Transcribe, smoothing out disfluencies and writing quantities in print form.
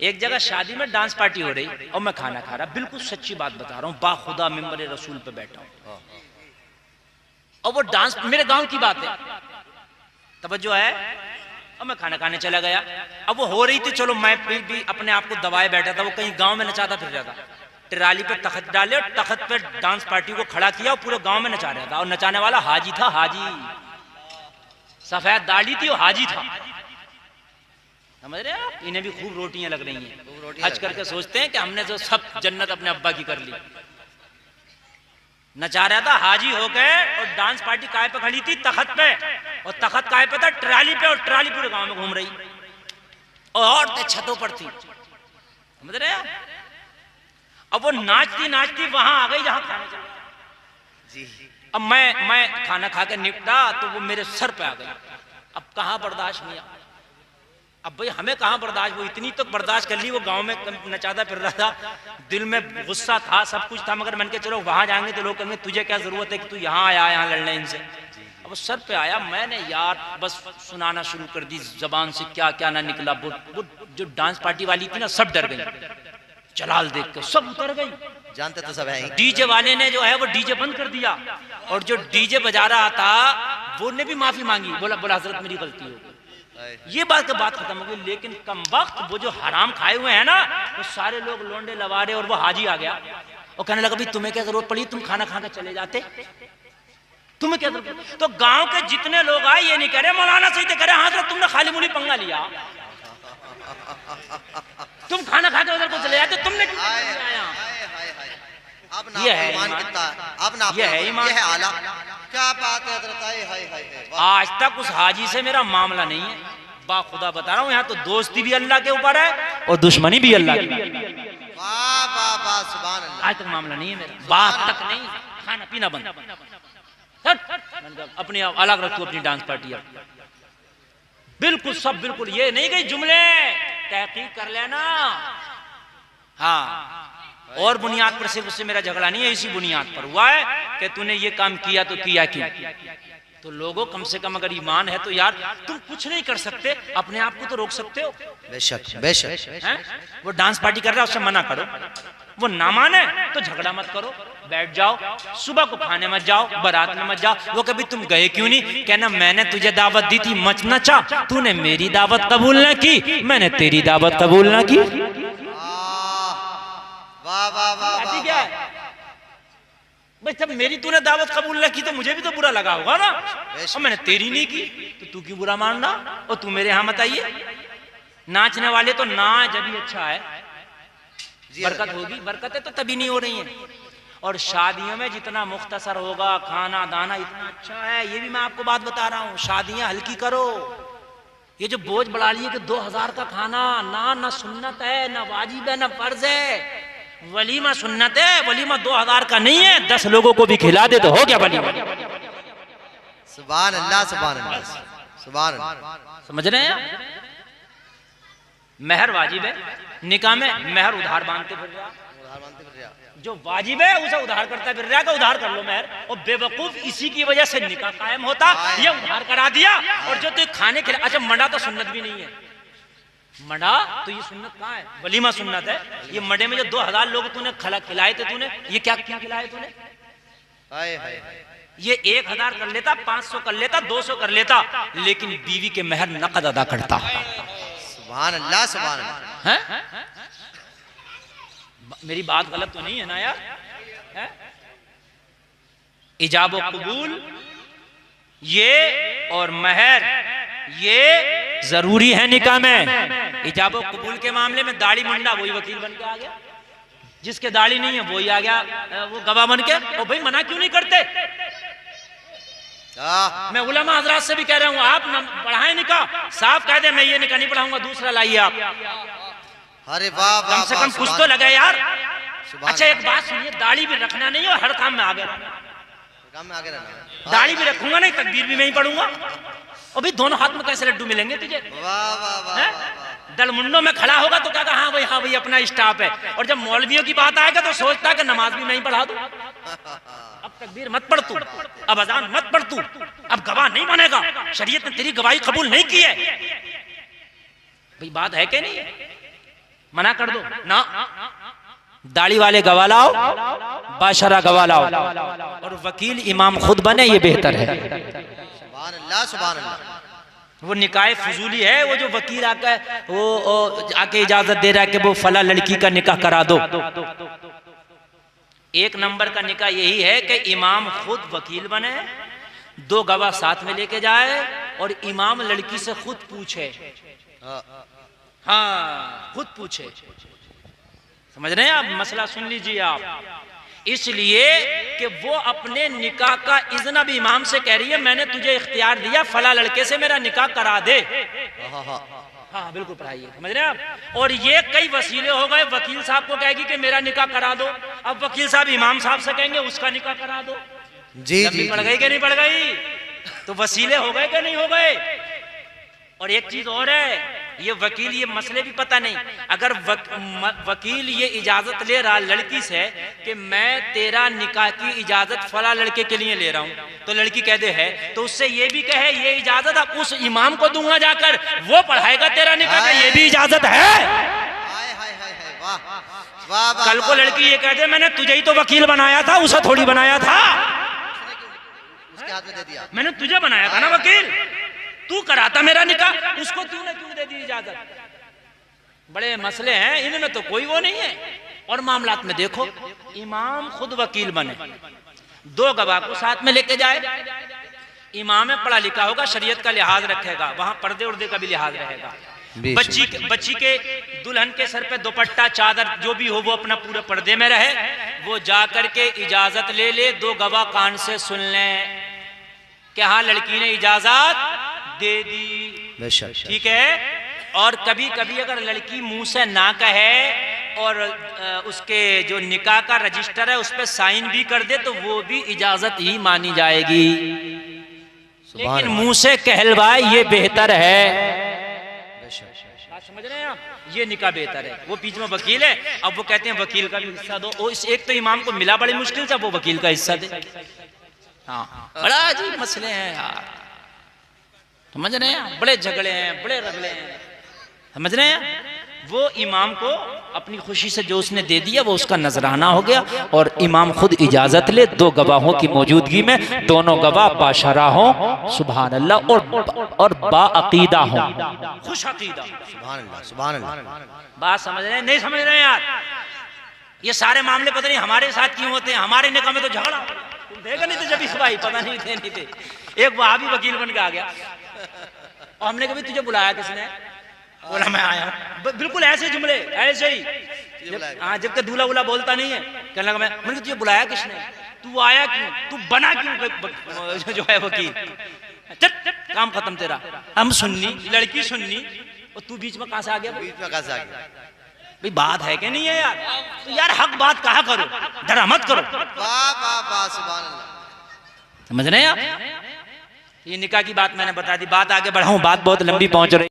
एक जगह शादी में डांस पार्टी हो रही और मैं खाना खा रहा, बिल्कुल सच्ची बात बता रहा हूँ, बाखुदा मिंबर रसूल पे बैठा हूँ और वो डांस मेरे गांव की बात है, तवज्जो है, और मैं खाना खाने चला गया। अब वो हो रही थी, चलो मैं फिर भी अपने आप को दबाए बैठा था। वो कहीं गांव में नचाता फिर रहा था, ट्राली पे तख्त डाले और तख्त पे डांस पार्टी को खड़ा किया और पूरे गांव में नचा रहा था। और नचाने वाला हाजी था, हाजी, सफेद दाढ़ी थी और हाजी था। समझ रहे हैं आप? इन्हें भी खूब रोटियां लग रही हैं, हज करके सोचते हैं कि हमने जो सब जन्नत अपने अब्बा की कर ली। नचा रहा था हाजी हो गए और डांस पार्टी काय पे खड़ी थी? तख्त पे। और तख्त काय पे था? ट्राली पे। और ट्राली पूरे गांव में घूम रही और औरतें छतों पर थी। समझ रहे हैं? अब वो नाचती नाचती वहां आ गई जहां खाने चला जी। अब मैं खाना खा के निपटा तो वो मेरे सर पे आ गई। अब कहां बर्दाश्त नहीं, अब भाई हमें कहां बर्दाश्त, वो इतनी तो बर्दाश्त कर ली। वो गांव में नचाता फिर रहा था, दिल में गुस्सा था, सब कुछ था, मगर मन के चलो वहां जाएंगे तो लोग कहेंगे तुझे क्या जरूरत है कि तू यहाँ आया यहाँ लड़ने इनसे। अब वो सर पे आया, मैंने यार बस सुनाना शुरू कर दी, जबान से क्या क्या ना निकला। वो जो डांस पार्टी वाली थी ना, सब डर गई, जलाल देख के सब उतर गई। जानते तो सब है। डीजे वाले ने जो है वो डीजे बंद कर दिया और जो डीजे बजा रहा था वो ने भी माफी मांगी, बोला हजरत मेरी गलती हो गई। ये बात खत्म हो गई। लेकिन कम वक्त वो जो हराम खाए हुए हैं ना, वो सारे लोग लोंडे लवारे, और वो हाजी आ गया और कहने लगा भाई तुम्हें क्या जरूरत पड़ी, तुम खाना खा के चले जाते, तुम्हें क्या जरूरत। तो गांव के जितने लोग आए ये नहीं कह रहे मौलाना सही थे, कह रहे हाँ तुमने खाली मुली पंगा लिया, तुम खाना खा के उधर को चले जाते, तुमने क्यों आया। ये है ईमान, ये है आला। क्या बात है हजरत। आज तक उस हाजी से मेरा मामला नहीं है, बाखुदा बता रहा हूँ। यहाँ तो दोस्ती भी अल्लाह के ऊपर है और दुश्मनी भी अल्लाह की। वाह वाह वाह, सुभान अल्लाह। आज तक मामला नहीं है मेरा, बात तक नहीं, खाना पीना बंद, अपने आप अलग रखो अपनी डांस पार्टी। बिल्कुल सब बिल्कुल, ये नहीं गई जुमले तहकीक कर लेना। हाँ, और बुनियाद पर सिर्फ उससे मेरा झगड़ा नहीं है, इसी बुनियाद पर हुआ है कि तूने ये काम किया तो किया क्यों। तो लोगों कम से कम अगर ईमान है तो यार तुम कुछ नहीं कर सकते, अपने आप को तो रोक सकते हो। बेशक बेशक। वो डांस पार्टी कर रहा है, उससे मना करो। वो ना माने तो झगड़ा मत करो, बैठ जाओ, सुबह को खाने मत जाओ, बारात में मत जाओ। वो कभी तुम गए क्यों नहीं, कहना मैंने तुझे दावत दी थी मच नचा, तूने मेरी दावत कबूल न की, मैंने तेरी दावत कबूल न की। वाह वाह वाह। क्या है भाई, जब मेरी तूने दावत कबूल न की तो मुझे भी तो बुरा लगा होगा ना, और मैंने तेरी नहीं की तो तू क्यों बुरा मानना। और तू मेरे यहाँ मत आइए। नाचने वाले तो नाच जब भी अच्छा है, बरकत होगी, बरकतें तो तभी नहीं हो रही हैं। और शादियों में जितना मुख्तसर होगा खाना दाना इतना अच्छा है। ये भी मैं आपको बात बता रहा हूँ, शादियां हल्की करो। ये जो बोझ बढ़ा लिए कि 2000 का खाना, ना सुन्नत है, ना वाजिब है, ना फर्ज है। वलीमा सुन्नत है, वलीमा 2000 का नहीं है, 10 लोगों को भी खिला दे तो हो गया वलीमा। सुभान अल्लाह सुभान अल्लाह सुभान अल्लाह। समझ रहे हैं? मेहर वाजिब है, निकाह में मेहर उधार बांधते फिर रहा, जो वाजिब है उसे उधार करता फिर रहा, उधार कर लो मेहर। और बेवकूफ इसी की वजह से निकाह कायम होता, ये उधार करा दिया। और जो तू खाने खिला, अच्छा मंडा तो सुन्नत भी नहीं है, मंडा तो ये सुन्नत कहाँ है, वलीमा सुन्नत है। ये मंडे में जो 2000 लोग तूने खिलाए थे, तूने ये क्या क्या खिलाए तूने। ये 1000 कर लेता, 500 कर लेता, 200 कर लेता, लेकिन बीवी के मेहर नकद अदा करता। सुभान अल्लाह सुभान अल्लाह। मेरी बात गलत तो नहीं है ना यार? है? इजाब और कबूल ये और मेहर ये जरूरी है निकाह में। इजाब और कबूल के मामले में दाढ़ी मुंडा वही वकील बन के आ गया, जिसके दाढ़ी नहीं है वही आ गया वो गवाह बन के। और भाई मना क्यों नहीं करते? मैं उलमा हजरात से भी कह रहा हूँ, आप पढ़ाएं निकाह, साफ कह दे मैं ये निकाह नहीं पढ़ाऊंगा, दूसरा लाइए आप। अरे वाह, कम से कम कुछ तो लगे यार। अच्छा एक बात सुनिए, दाढ़ी भी रखना नहीं और हर काम में आगे रहना। दाढ़ी भी रखूंगा नहीं, तकबीर भी मैं ही पढ़ूंगा। और भाई दोनों हाथ में कैसे लड्डू मिलेंगे तुझे? वाह वाह वाह। दलमुंडों में खड़ा होगा तो कहेगा हाँ भाई अपना स्टाफ है। और जब मौलवियों की बात आएगा तो सोचता है कि नमाज भी मैं ही पढ़ा दूं। अब तकबीर मत पढ़ तू, अब अजान मत पढ़ तू, अब गवाह नहीं बनेगा, शरीयत ने तेरी गवाही कबूल नहीं की है। भाई बात है कि नहीं है? मना कर दो ना, दाढ़ी वाले गवाह लाओ, बाशरा गवाह लाओ, और वकील इमाम खुद बने, ये बेहतर है। सुभान अल्लाह, सुभान अल्लाह। वो निकाह फजूली है, वो जो वकील आकर वो आके इजाजत दे रहा है कि वो फला लड़की का निकाह करा दो। एक नंबर का निकाह यही है कि इमाम खुद वकील बने, दो गवाह साथ में लेके जाए और इमाम लड़की से खुद पूछे, हाँ खुद पूछे। समझ रहे हैं आप? मसला सुन लीजिए आप। इसलिए कि वो अपने निकाह का इज़्न भी इमाम से कह रही है, मैंने तुझे इख्तियार दिया फला लड़के से मेरा निकाह करा दे। हाँ बिल्कुल पढ़ाइए, समझ रहे हैं आप? और ये कई वसीले हो गए, वकील साहब को कहेगी कि मेरा निकाह करा दो, अब वकील साहब इमाम साहब से कहेंगे उसका निकाह करा दो। जी जी, पड़ गई कि नहीं पड़ गई? तो वसीले हो गए कि नहीं हो गए? और एक चीज और है, ये वकील ये मसले भी पता नहीं, अगर वकील ये इजाजत ले रहा लड़की से कि मैं तेरा निकाह की इजाजत फला लड़के के लिए ले रहा हूं, तो लड़की कह दे है, तो उससे ये भी कहे ये इजाजत अब उस इमाम को दूंगा जाकर, वो पढ़ाएगा तेरा निकाह, ये भी इजाजत है। कल को लड़की ये कह दे मैंने तुझे ही तो वकील बनाया था, उसे थोड़ी बनाया था, उसके हाथ में दे दिया, मैंने तुझे बनाया था ना वकील, तू कराता मेरा निकाह, उसको तूने क्यों दे दी इजाजत? बड़े मसले हैं, इनमें तो कोई वो नहीं है। और मामलात में देखो, इमाम खुद वकील बने, दो गवाह को साथ में लेके जाए, इमाम में पढ़ा लिखा होगा, शरीयत का लिहाज रखेगा, वहां पर्दे उर्दे का भी लिहाज रहेगा, बच्ची के दुल्हन के सर पे दुपट्टा चादर जो भी हो वो अपना पूरे पर्दे में रहे, वो जाकर के इजाजत ले ले, दो गवाह कान से सुन लें कि हाँ लड़की ने इजाजत दे दी, ठीक है। और कभी कभी अगर लड़की मुंह से ना कहे और उसके जो निकाह का रजिस्टर है उस पर साइन भी कर दे, तो वो भी इजाजत ही मानी जाएगी, लेकिन मुंह से कहलवाए ये बेहतर है। समझ रहे हैं आप? ये निकाह बेहतर है। वो बीच में वकील है, अब वो कहते हैं वकील का भी हिस्सा दो, वो इस एक तो इमाम को मिला बड़ी मुश्किल से, वो वकील का हिस्सा दे। हाँ बड़ा अजीब मसले हैं यार, समझ रहे हैं? बड़े झगड़े हैं, बड़े रगड़े हैं, समझ रहे हैं? वो इमाम को अपनी खुशी से जो उसने दे दिया वो उसका नजराना हो गया, और इमाम खुद इजाजत ले, दो गवाहों की मौजूदगी में, दोनों गवाह बाशरा हों, सुभान अल्लाह, और बाअकीदा हों, खुश अकीदा, सुभान अल्लाह, सुभान अल्लाह। बात समझ रहे हैं? नहीं समझ रहे हैं यार? ये सारे मामले पता नहीं हमारे साथ क्यों होते हैं, हमारे निकाह में तो झगड़ा, तुम देखा नहीं थे जब इस भाई पता नहीं थे, नहीं थे। एक वहाबी वकील बन के आ गया, और हमने कभी तुझे बुलाया किसने? बोला मैं आया, बिल्कुल ऐसे जुमले, ऐसे ही। हाँ, जबकि दूल्हा उल्हा बोलता नहीं है, कहने लगा मैंने तुझे बुलाया किसने? तू आया क्यों? तू बना क्यों जो है वकील? काम खत्म तेरा। हम सुन्नी, लड़की सुन्नी, और तू बीच में कहां से आ गया? बीच में कहां से आ गया? भाई बात है कि नहीं है यार? तो यार हक बात कहा करो, डरा मत करो। वाह वाह वाह, सुभान अल्लाह। समझ रहे हैं आप? ये निकाह की बात मैंने बता दी, बात आगे बढ़ाऊं, बात बहुत लंबी पहुंच रही।